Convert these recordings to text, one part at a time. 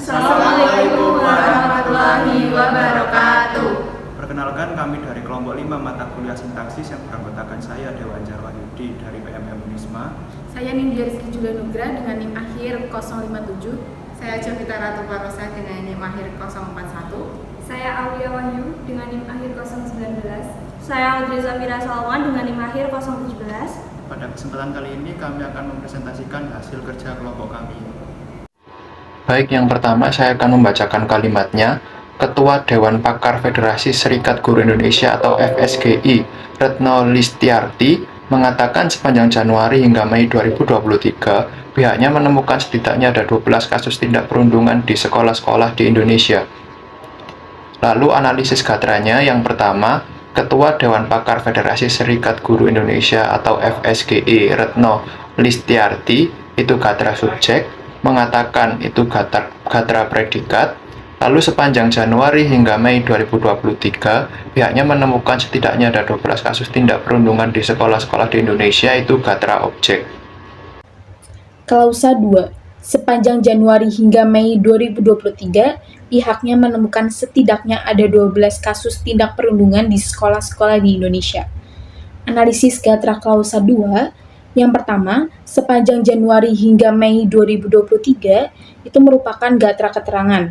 Assalamualaikum warahmatullahi wabarakatuh. Perkenalkan, kami dari kelompok 5 mata kuliah sintaksis yang beranggotakan saya Dewan Jarwahyudi dari PMM Unisma. Saya Nindya Rizky Julia Nugra dengan NIM akhir 057. Saya Jovita Ratu Parosa dengan NIM akhir 041. Saya Aulia Wahyu dengan NIM akhir 019. Saya Audrey Zafira Salwan dengan NIM akhir 017. Pada kesempatan kali ini kami akan mempresentasikan hasil kerja kelompok kami. Baik, yang pertama saya akan membacakan kalimatnya. Ketua Dewan Pakar Federasi Serikat Guru Indonesia atau FSGI, Retno Listiarti, mengatakan sepanjang Januari hingga Mei 2023, pihaknya menemukan setidaknya ada 12 kasus tindak perundungan di sekolah-sekolah di Indonesia. Lalu analisis gatranya, yang pertama, Ketua Dewan Pakar Federasi Serikat Guru Indonesia atau FSGI, Retno Listiarti, itu gatra subjek, mengatakan itu gatra predikat. Lalu sepanjang Januari hingga Mei 2023, pihaknya menemukan setidaknya ada 12 kasus tindak perundungan di sekolah-sekolah di Indonesia, itu gatra objek. Klausa 2. Sepanjang Januari hingga Mei 2023, pihaknya menemukan setidaknya ada 12 kasus tindak perundungan di sekolah-sekolah di Indonesia. Analisis gatra klausa 2. Yang pertama, sepanjang Januari hingga Mei 2023, itu merupakan gatra keterangan.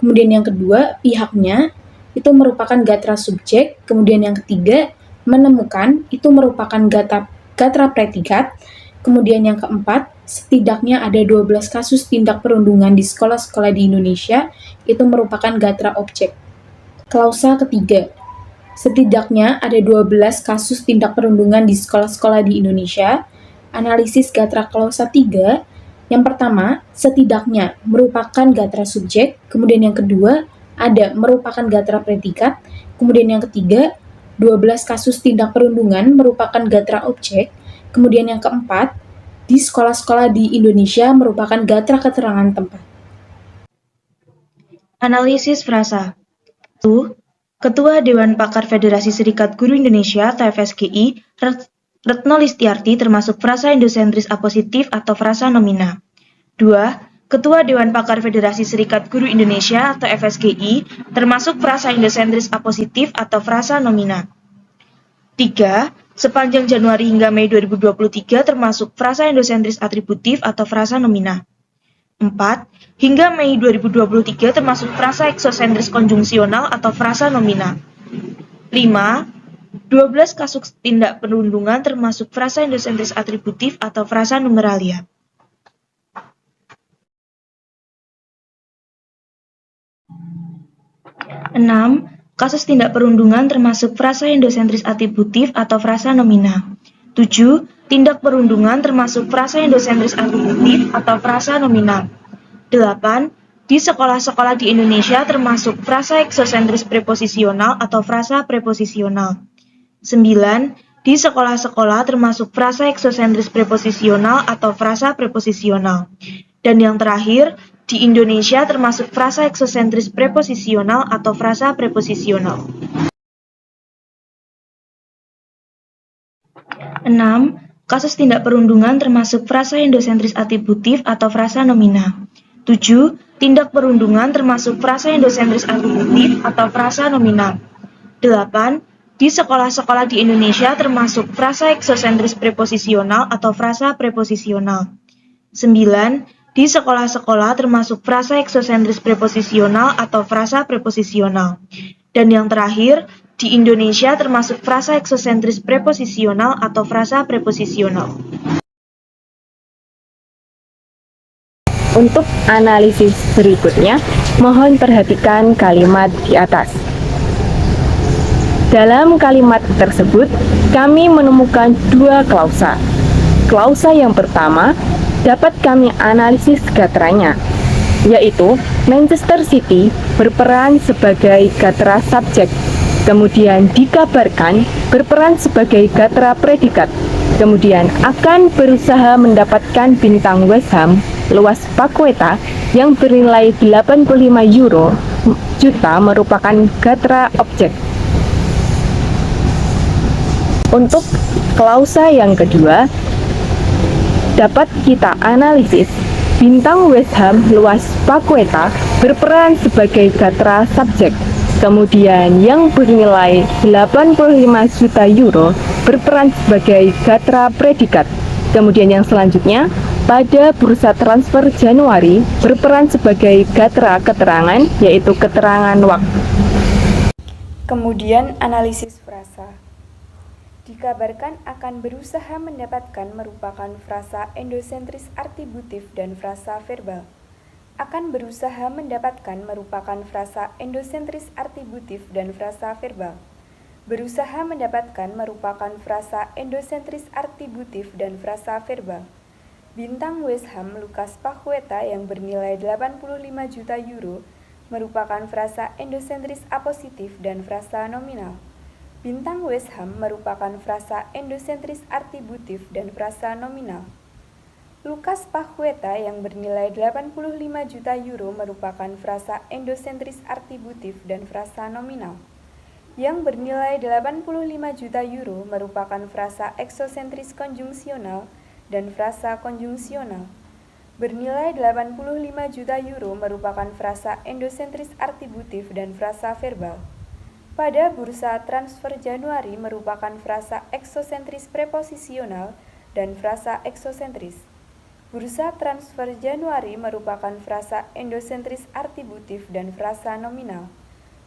Kemudian yang kedua, pihaknya itu merupakan gatra subjek. Kemudian yang ketiga, menemukan itu merupakan gatra predikat. Kemudian yang keempat, setidaknya ada 12 kasus tindak perundungan di sekolah-sekolah di Indonesia, itu merupakan gatra objek. Klausa ketiga, setidaknya ada 12 kasus tindak perundungan di sekolah-sekolah di Indonesia. Analisis gatra klausa 3. Yang pertama, setidaknya merupakan gatra subjek, kemudian yang kedua, ada merupakan gatra predikat, kemudian yang ketiga, 12 kasus tindak perundungan merupakan gatra objek, kemudian yang keempat, di sekolah-sekolah di Indonesia merupakan gatra keterangan tempat. Analisis frasa. 1. Ketua Dewan Pakar Federasi Serikat Guru Indonesia atau FSGI, Retno Listiarti termasuk frasa endosentris apositif atau frasa nomina. 2. Ketua Dewan Pakar Federasi Serikat Guru Indonesia atau FSGI termasuk frasa endosentris apositif atau frasa nomina. 3. Sepanjang Januari hingga Mei 2023 termasuk frasa endosentris atributif atau frasa nomina. 4. Hingga Mei 2023 termasuk frasa eksosentris konjungsional atau frasa nomina. 5. 12 kasus tindak perundungan termasuk frasa endosentris atributif atau frasa numeralia. Enam, kasus tindak perundungan termasuk frasa endosentris atributif atau frasa nomina. 7. Tindak perundungan termasuk frasa endosentris atributif atau frasa nomina. 8. Di sekolah-sekolah di Indonesia termasuk frasa eksosentris preposisional atau frasa preposisional. 9. Di sekolah-sekolah termasuk frasa eksosentris preposisional atau frasa preposisional. Dan yang terakhir, di Indonesia termasuk frasa eksosentris preposisional atau frasa preposisional. 6. Kasus tindak perundungan termasuk frasa endosentris atributif atau frasa nomina. 7. Tindak perundungan termasuk frasa endosentris atributif atau frasa nomina. 8. Di sekolah-sekolah di Indonesia termasuk frasa eksosentris preposisional atau frasa preposisional. 9. Di sekolah-sekolah termasuk frasa eksosentris preposisional atau frasa preposisional. Dan yang terakhir, di Indonesia termasuk frasa eksosentris preposisional atau frasa preposisional. Untuk analisis berikutnya, mohon perhatikan kalimat di atas. Dalam kalimat tersebut, kami menemukan dua klausa. Klausa yang pertama dapat kami analisis gatranya, yaitu Manchester City berperan sebagai gatra subjek, kemudian dikabarkan berperan sebagai gatra predikat, kemudian akan berusaha mendapatkan bintang West Ham luas Paqueta yang bernilai 85 euro juta merupakan gatra objek. Untuk klausa yang kedua, dapat kita analisis bintang West Ham luas Paqueta berperan sebagai gatra subjek. Kemudian yang bernilai 85 juta euro berperan sebagai gatra predikat. Kemudian yang selanjutnya pada bursa transfer Januari berperan sebagai gatra keterangan, yaitu keterangan waktu. Kemudian analisis frasa. Dikabarkan akan berusaha mendapatkan merupakan frasa endosentris artibutif dan frasa verbal. Akan berusaha mendapatkan merupakan frasa endosentris artibutif dan frasa verbal. Berusaha mendapatkan merupakan frasa endosentris artibutif dan frasa verbal. Bintang West Ham Lucas Paqueta yang bernilai 85 juta euro merupakan frasa endosentris apositif dan frasa nominal. Bintang West Ham merupakan frasa endosentris artibutif dan frasa nominal. Lucas Paqueta yang bernilai 85 juta euro merupakan frasa endosentris artibutif dan frasa nominal. Yang bernilai 85 juta euro merupakan frasa eksosentris konjungsional dan frasa konjungsional. Bernilai 85 juta euro merupakan frasa endosentris artibutif dan frasa verbal. Pada bursa transfer Januari merupakan frasa eksosentris preposisional dan frasa eksosentris. Bursa transfer Januari merupakan frasa endosentris artibutif dan frasa nominal.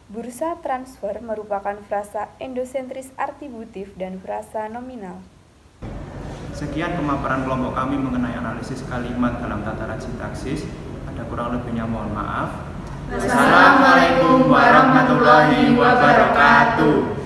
Bursa transfer merupakan frasa endosentris artibutif dan frasa nominal. Sekian pemaparan kelompok kami mengenai analisis kalimat dalam tataran sintaksis. Ada kurang lebihnya mohon maaf. Wassalamualaikum warahmatullahi wabarakatuh.